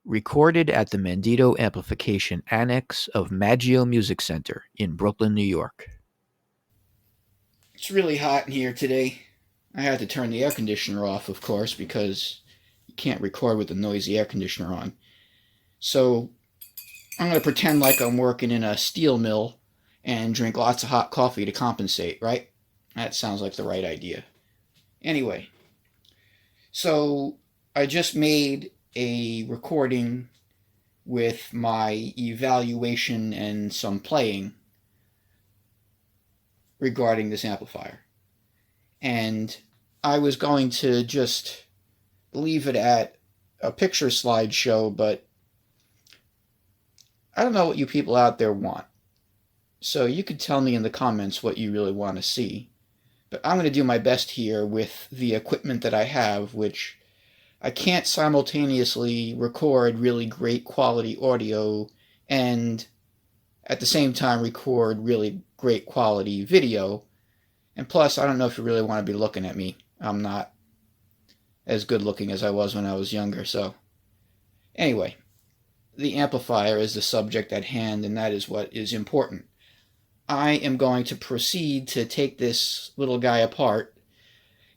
Recorded at the Mandito Amplification Annex of Maggio Music Center in Brooklyn, New York. It's really hot in here today. I had to turn the air conditioner off, of course, because you can't record with the noisy air conditioner on. So I'm going to pretend like I'm working in a steel mill and drink lots of hot coffee to compensate, right? That sounds like the right idea. Anyway, so I just made a recording with my evaluation and some playing regarding this amplifier. And I was going to just leave it at a picture slideshow, but I don't know what you people out there want. So you could tell me in the comments what you really want to see. But I'm going to do my best here with the equipment that I have, which I can't simultaneously record really great quality audio and at the same time record really great quality video. And plus, I don't know if you really want to be looking at me. I'm not as good looking as I was when I was younger, so. Anyway, the amplifier is the subject at hand, and that is what is important. I am going to proceed to take this little guy apart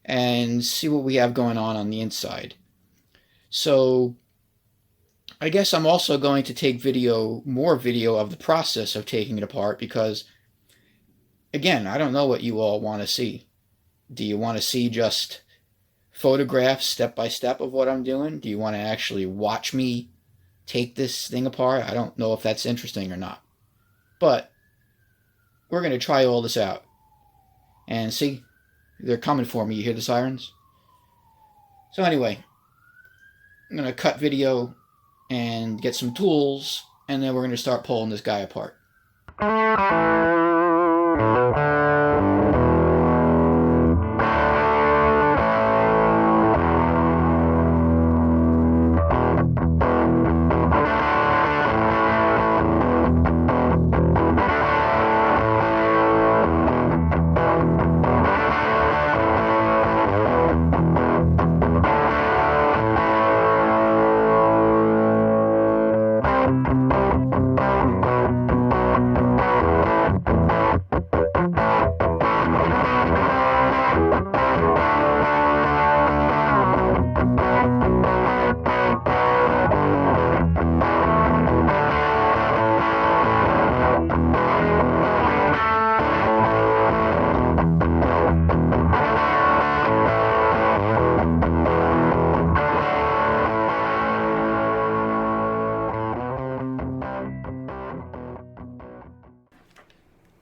and see what we have going on the inside. So, I guess I'm also going to take more video of the process of taking it apart because, again, I don't know what you all want to see. Do you want to see just photographs step by step of what I'm doing? Do you want to actually watch me take this thing apart? I don't know if that's interesting or not. But we're going to try all this out. And see, they're coming for me. You hear the sirens? So anyway, I'm going to cut video and get some tools, and then we're going to start pulling this guy apart.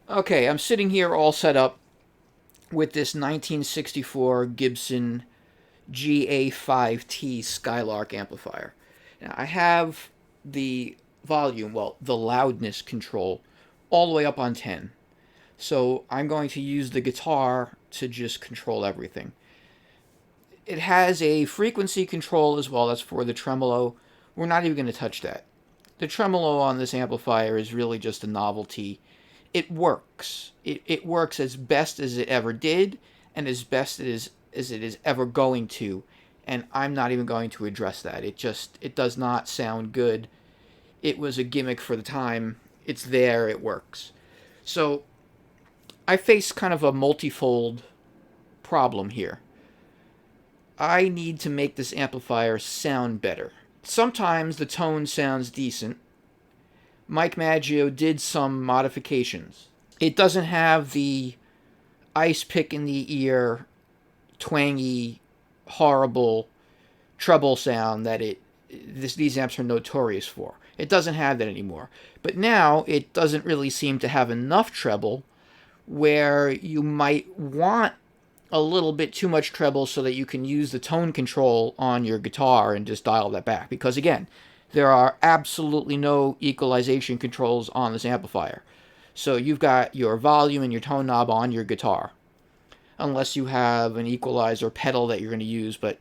Okay, I'm sitting here all set up with this 1964 Gibson GA5T Skylark amplifier. Now, I have the volume, well, the loudness control, all the way up on 10. So I'm going to use the guitar to just control everything. It has a frequency control as well. That's for the tremolo. We're not even going to touch that. The tremolo on this amplifier is really just a novelty. It works. It works as best as it ever did and as best as it is ever going to. And I'm not even going to address that. It does not sound good. It was a gimmick for the time. It's there. It works. So I face kind of a multifold problem here. I need to make this amplifier sound better. Sometimes the tone sounds decent. Mike Maggio did some modifications. It doesn't have the ice pick in the ear, twangy, horrible treble sound that these amps are notorious for. It doesn't have that anymore. But now it doesn't really seem to have enough treble where you might want a little bit too much treble so that you can use the tone control on your guitar and just dial that back. Because again, there are absolutely no equalization controls on this amplifier. So you've got your volume and your tone knob on your guitar. Unless you have an equalizer pedal that you're going to use. But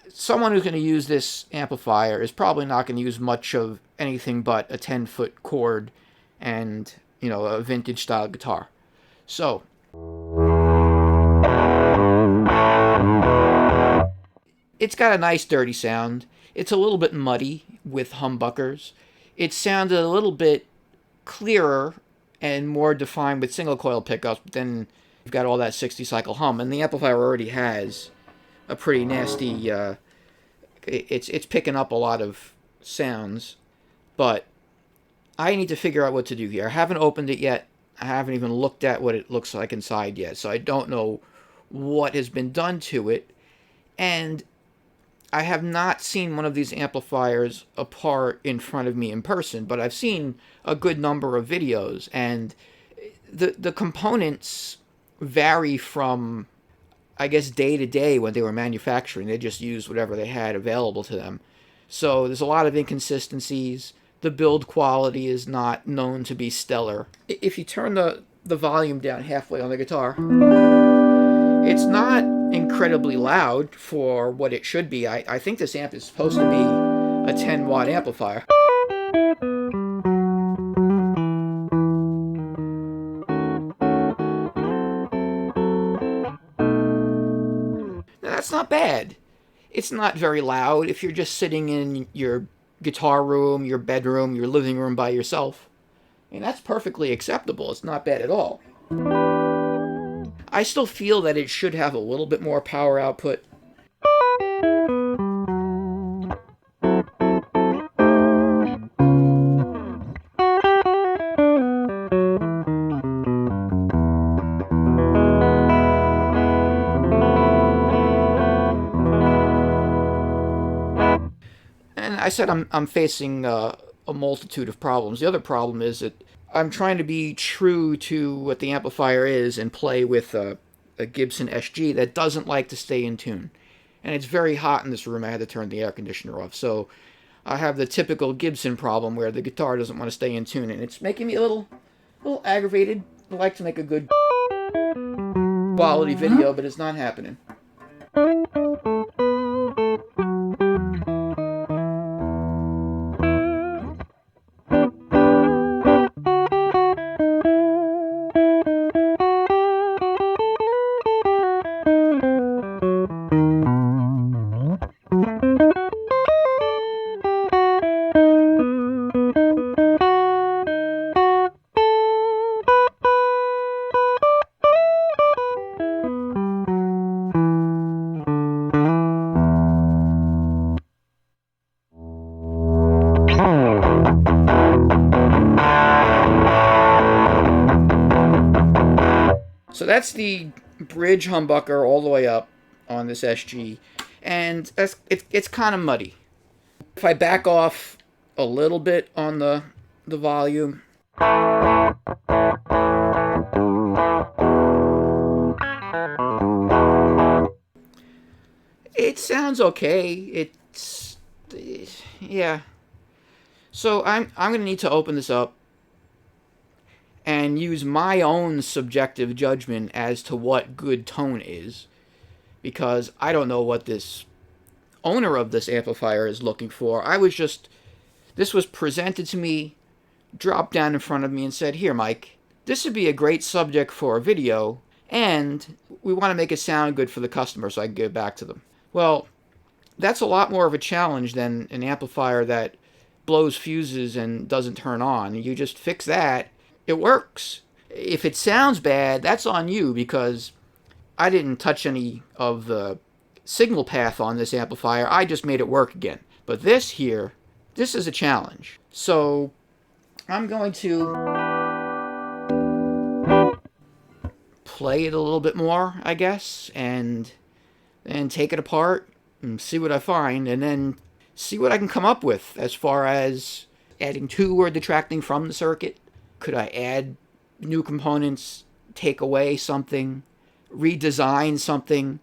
someone who's going to use this amplifier is probably not going to use much of anything but a 10-foot cord and, a vintage style guitar. So it's got a nice dirty sound. It's a little bit muddy with humbuckers. It sounded a little bit clearer and more defined with single coil pickups, but then you've got all that 60 cycle hum, and the amplifier already has a pretty nasty. It's picking up a lot of sounds, but I need to figure out what to do here. I haven't opened it yet. I haven't even looked at what it looks like inside yet, so I don't know what has been done to it. And I have not seen one of these amplifiers apart in front of me in person, but I've seen a good number of videos, and the components vary from, I guess, day to day when they were manufacturing. They just used whatever they had available to them. So there's a lot of inconsistencies. The build quality is not known to be stellar. If you turn the volume down halfway on the guitar, it's not incredibly loud for what it should be. I think this amp is supposed to be a 10-watt amplifier. Now, that's not bad. It's not very loud if you're just sitting in your guitar room, your bedroom, your living room by yourself. And that's perfectly acceptable. It's not bad at all. I still feel that it should have a little bit more power output. And I said I'm facing a multitude of problems. The other problem is that I'm trying to be true to what the amplifier is and play with a Gibson SG that doesn't like to stay in tune. And it's very hot in this room. I had to turn the air conditioner off. So I have the typical Gibson problem where the guitar doesn't want to stay in tune, and it's making me a little aggravated. I like to make a good quality video, but it's not happening. So that's the bridge humbucker all the way up on this SG, and it's kind of muddy. If I back off a little bit on the volume, it sounds okay. Yeah. So I'm gonna need to open this up and use my own subjective judgment as to what good tone is, because I don't know what this owner of this amplifier is looking for. This was presented to me, dropped down in front of me and said, "Here, Mike, this would be a great subject for a video, and we want to make it sound good for the customer so I can give it back to them." Well, that's a lot more of a challenge than an amplifier that blows fuses and doesn't turn on. You just fix that. It works. If it sounds bad, that's on you, because I didn't touch any of the signal path on this amplifier. I just made it work again. But this is a challenge. So I'm going to play it a little bit more, I guess, and take it apart and see what I find, and then see what I can come up with as far as adding to or detracting from the circuit. Could I add new components, take away something, redesign something?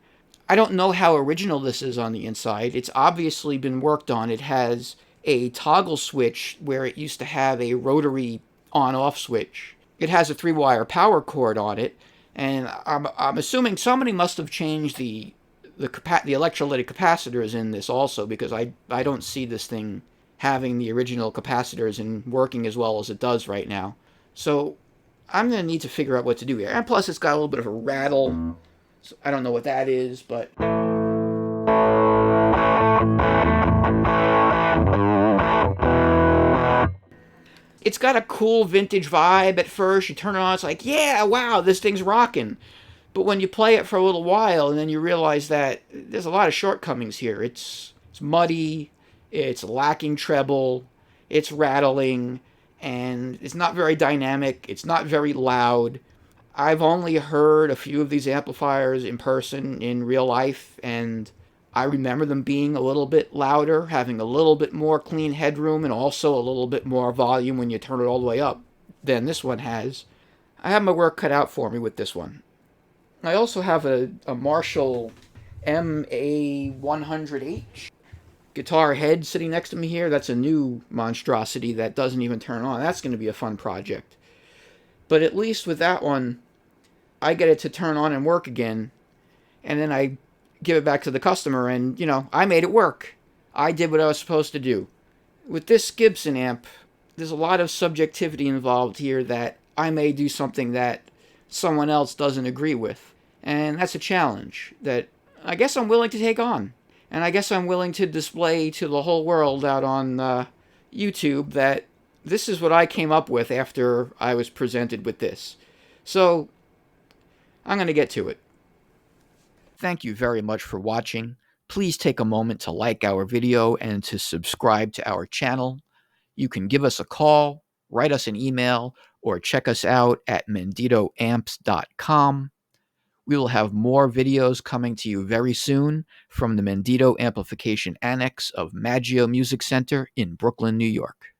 I don't know how original this is on the inside. It's obviously been worked on. It has a toggle switch where it used to have a rotary on-off switch. It has a 3-wire power cord on it, and I'm assuming somebody must have changed the electrolytic capacitors in this also, because I don't see this thing having the original capacitors and working as well as it does right now. So I'm going to need to figure out what to do here. And plus it's got a little bit of a rattle. So I don't know what that is, but it's got a cool vintage vibe at first. You turn it on, it's like, yeah, wow, this thing's rocking. But when you play it for a little while, and then you realize that there's a lot of shortcomings here. It's muddy, it's lacking treble, it's rattling, and it's not very dynamic. It's not very loud. I've only heard a few of these amplifiers in person in real life, and I remember them being a little bit louder, having a little bit more clean headroom, and also a little bit more volume when you turn it all the way up than this one has. I have my work cut out for me with this one. I also have a Marshall MA100H guitar head sitting next to me here. That's a new monstrosity that doesn't even turn on. That's going to be a fun project. But at least with that one, I get it to turn on and work again, and then I give it back to the customer, and, I made it work. I did what I was supposed to do. With this Gibson amp, there's a lot of subjectivity involved here that I may do something that someone else doesn't agree with. And that's a challenge that I guess I'm willing to take on. And I guess I'm willing to display to the whole world out on YouTube that this is what I came up with after I was presented with this. So I'm going to get to it. Thank you very much for watching. Please take a moment to like our video and to subscribe to our channel. You can give us a call, write us an email, or check us out at menditoamps.com. We will have more videos coming to you very soon from the Mendito Amplification Annex of Maggio Music Center in Brooklyn, New York.